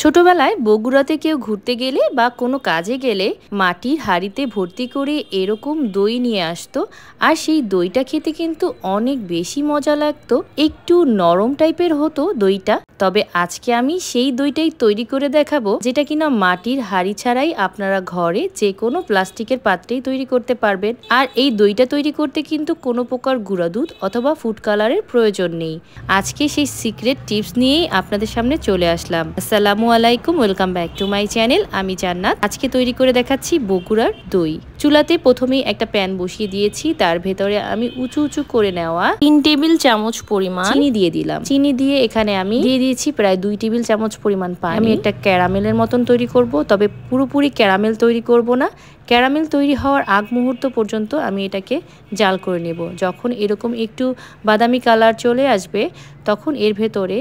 ছোটবেলায় বগুড়াতে কেউ ঘুরতে গেলে বা কোনো কাজে গেলে মাটির হাঁড়িতে ভর্তি করে এরকম দই নিয়ে আসতো। আর সেই দইটা খেতে কিন্তু অনেক বেশি মজা লাগতো। একটু নরম টাইপের হতো দইটা। তবে আজকে আমি সেই দইটাই তৈরি করে দেখাবো, যেটা কিনা মাটির হাঁড়ি ছাড়াই আপনারা ঘরে যে কোনো প্লাস্টিকের পাত্রেই তৈরি করতে পারবেন। আর এই দইটা তৈরি করতে কিন্তু কোনো প্রকার গুঁড়া দুধ অথবা ফুড কালারের প্রয়োজন নেই। আজকে সেই সিক্রেট টিপস নিয়েই আপনাদের সামনে চলে আসলাম। আসসালামু আলাইকুম, welcome back to my channel. আমি জান্নাত। আজকে তৈরি করে দেখাচ্ছি বগুড়ার দই। চুলাতে প্রথমেই একটা প্যান বসিয়ে দিয়েছি। তার ভেতরে আমি উঁচু উঁচু করে নেওয়া 3 টেবিল চামচ পরিমাণ চিনি দিয়ে দিলাম। চিনি দিয়ে এখানে আমি দিয়ে দিয়েছি প্রায় 2 টেবিল চামচ পরিমাণ পানি। আমি একটা ক্যারামেলের মতন তৈরি করব, তবে পুরোপুরি ক্যারামেল তৈরি করব না। ক্যারামেল তৈরি হওয়ার আগ মুহূর্ত পর্যন্ত আমি এটাকে জাল করে নেব। যখন এরকম একটু বাদামি কালার চলে আসবে, তখন এর ভেতরে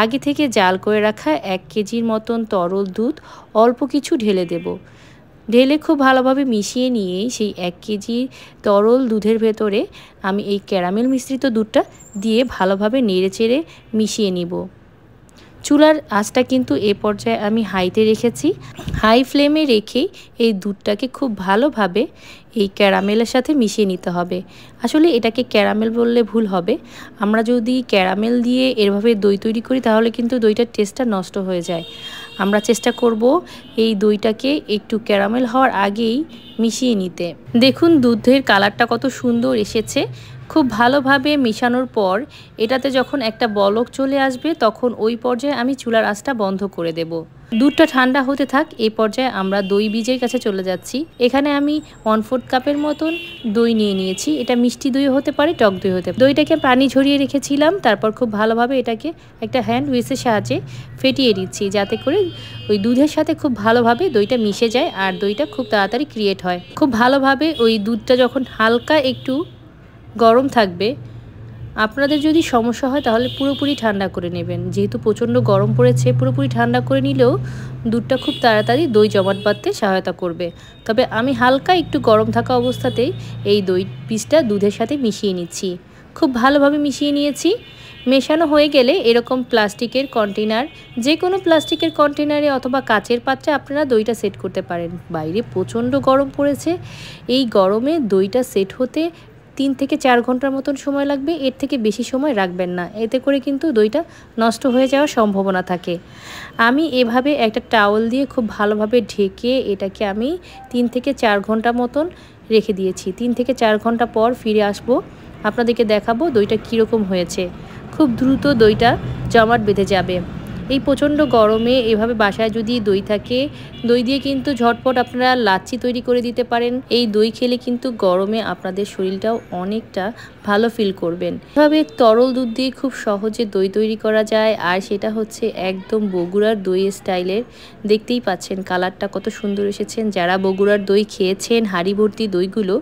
আগে থেকে জাল করে রাখা 1 কেজির মতন তরল দুধ অল্প কিছু ঢেলে দেব। ঢেলে খুব ভালোভাবে মিশিয়ে নিয়ে সেই 1 কেজি তরল দুধের ভেতরে আমি এই ক্যারামেল মিশ্রিত দুধটা দিয়ে ভালোভাবে নেড়েচেড়ে মিশিয়ে নিব। চুলার আঁচটা কিন্তু এ পর্যায়ে আমি হাইতে রেখেছি। হাই ফ্লেমে রেখে এই দুধটাকে খুব ভালোভাবে এই ক্যারামেলের সাথে মিশিয়ে নিতে হবে। আসলে এটাকে ক্যারামেল বললে ভুল হবে। আমরা যদি ক্যারামেল দিয়ে এভাবে দই তৈরি করি তাহলে কিন্তু দইটার টেস্টটা নষ্ট হয়ে যায়। আমরা চেষ্টা করব এই দইটাকে একটু ক্যারামেল হওয়ার আগেই মিশিয়ে নিতে। দেখুন দুধের কালারটা কত সুন্দর এসেছে। খুব ভালোভাবে মেশানোর পর এটাতে যখন একটা বলক চলে আসবে, তখন ওই পর্যায়ে আমি চুলার আঁচটা বন্ধ করে দেব। দুধটা ঠান্ডা হতে থাক। এই পর্যায়ে আমরা দই বীজের কাছে চলে যাচ্ছি। এখানে আমি 1/4 কাপের মতন দই নিয়ে নিয়েছি। এটা মিষ্টি দই হতে পারে, টক দই হতে পারে। দইটাকে পানি ঝরিয়ে রেখেছিলাম। তারপর খুব ভালোভাবে এটাকে একটা হ্যান্ড হুইসের সাহায্যে ফেটিয়ে দিচ্ছি, যাতে করে ওই দুধের সাথে খুব ভালোভাবে দইটা মিশে যায় আর দইটা খুব তাড়াতাড়ি ক্রিয়েট হয়। খুব ভালোভাবে ওই দুধটা যখন হালকা একটু গরম থাকবে, আপনাদের যদি সমস্যা হয় তাহলে পুরোপুরি ঠান্ডা করে নেবেন। যেহেতু প্রচণ্ড গরম পড়েছে, পুরোপুরি ঠান্ডা করে নিলেও দুধটা খুব তাড়াতাড়ি দই জমাট বাঁধতে সহায়তা করবে। তবে আমি হালকা একটু গরম থাকা অবস্থাতেই এই দই পিসটা দুধের সাথে মিশিয়ে নিচ্ছি। খুব ভালোভাবে মিশিয়ে নিয়েছি। মেশানো হয়ে গেলে এরকম প্লাস্টিকের কন্টেনার, যে কোনো প্লাস্টিকের কন্টেনারে অথবা কাচের পাত্রে আপনারা দইটা সেট করতে পারেন। বাইরে প্রচণ্ড গরম পড়েছে। এই গরমে দইটা সেট হতে 3 থেকে 4 ঘন্টার মতন সময় লাগবে। এর থেকে বেশি সময় রাখবেন না, এতে করে কিন্তু দইটা নষ্ট হয়ে যাওয়ার সম্ভাবনা থাকে। আমি এভাবে একটা টাওয়াল দিয়ে খুব ভালোভাবে ঢেকে এটাকে আমি 3 থেকে 4 ঘন্টা মতন রেখে দিয়েছি। 3 থেকে 4 ঘন্টা পর ফিরে আসবো, আপনাদেরকে দেখাবো দইটা কীরকম হয়েছে। খুব দ্রুত দইটা জমাট বেঁধে যাবে। এই প্রচণ্ড গরমে এভাবে বাসায় যদি দই থাকে, দই দিয়ে কিন্তু ঝটপট আপনারা লাচ্ছি তৈরি করে দিতে পারেন। এই দই খেলে কিন্তু গরমে আপনাদের শরীরটাও অনেকটা ভালো ফিল করবেন। এভাবে তরল দুধ দিয়ে খুব সহজে দই তৈরি করা যায়, আর সেটা হচ্ছে একদম বগুড়ার দই স্টাইলের। দেখতেই পাচ্ছেন কালারটা কত সুন্দর এসেছেন। যারা বগুড়ার দই খেয়েছেন, হাঁড়ি ভর্তি দইগুলো,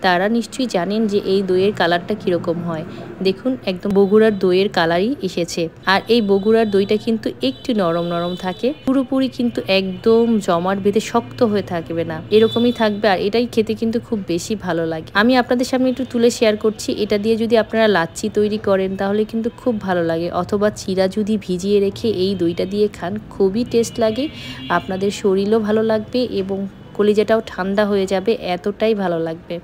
তারা নিশ্চয়ই জানেন যে এই দইয়ের কালারটা কীরকম হয়। দেখুন একদম বগুড়ার দইয়ের কালারই এসেছে। আর এই বগুড়ার দইটা কিন্তু একটু নরম নরম থাকে, পুরোপুরি কিন্তু একদম জমাট বেঁধে শক্ত হয়ে থাকবে না, এরকমই থাকবে। আর এটাই খেতে কিন্তু খুব বেশি ভালো লাগে। আমি আপনাদের সামনে একটু তুলে শেয়ার করছি। এটা দিয়ে যদি আপনারা লাচ্ছি তৈরি করেন তাহলে কিন্তু খুব ভালো লাগে, অথবা চিরা যদি ভিজিয়ে রেখে এই দইটা দিয়ে খান, খুবই টেস্ট লাগে। আপনাদের শরীরও ভালো লাগবে এবং কলিজাটাও ঠান্ডা হয়ে যাবে, এতটাই ভালো লাগবে।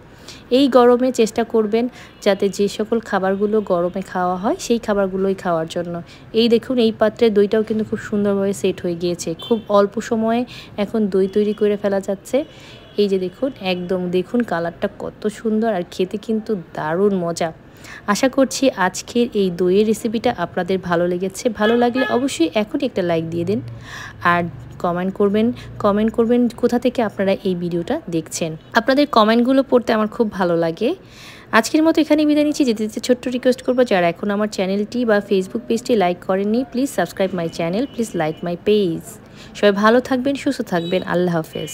এই গরমে চেষ্টা করবেন যাতে যে সকল খাবারগুলো গরমে খাওয়া হয় সেই খাবারগুলোই খাওয়ার জন্য। এই দেখুন এই পাত্রে দইটাও কিন্তু খুব সুন্দরভাবে সেট হয়ে গিয়েছে। খুব অল্প সময়ে এখন দই তৈরি করে ফেলা যাচ্ছে। এই যে দেখুন, একদম দেখুন কালারটা কত সুন্দর, আর খেতে কিন্তু দারুণ মজা। আশা করছি আজকের এই দইয়ের রেসিপিটা আপনাদের ভালো লেগেছে। ভালো লাগলে অবশ্যই এখনই একটা লাইক দিয়ে দিন, আর কমেন্ট করবেন কোথা থেকে আপনারা এই ভিডিওটা দেখছেন। আপনাদের কমেন্টগুলো পড়তে আমার খুব ভালো লাগে। আজকের মতো এখানে বিদায় নিচ্ছি। যেতে যেতে ছোট্ট রিকোয়েস্ট করবো, যারা এখন আমার চ্যানেলটি বা ফেসবুক পেজটি লাইক করেননি, please subscribe my channel, please like my page. সবাই ভালো থাকবেন, সুস্থ থাকবেন। আল্লাহ হাফেজ।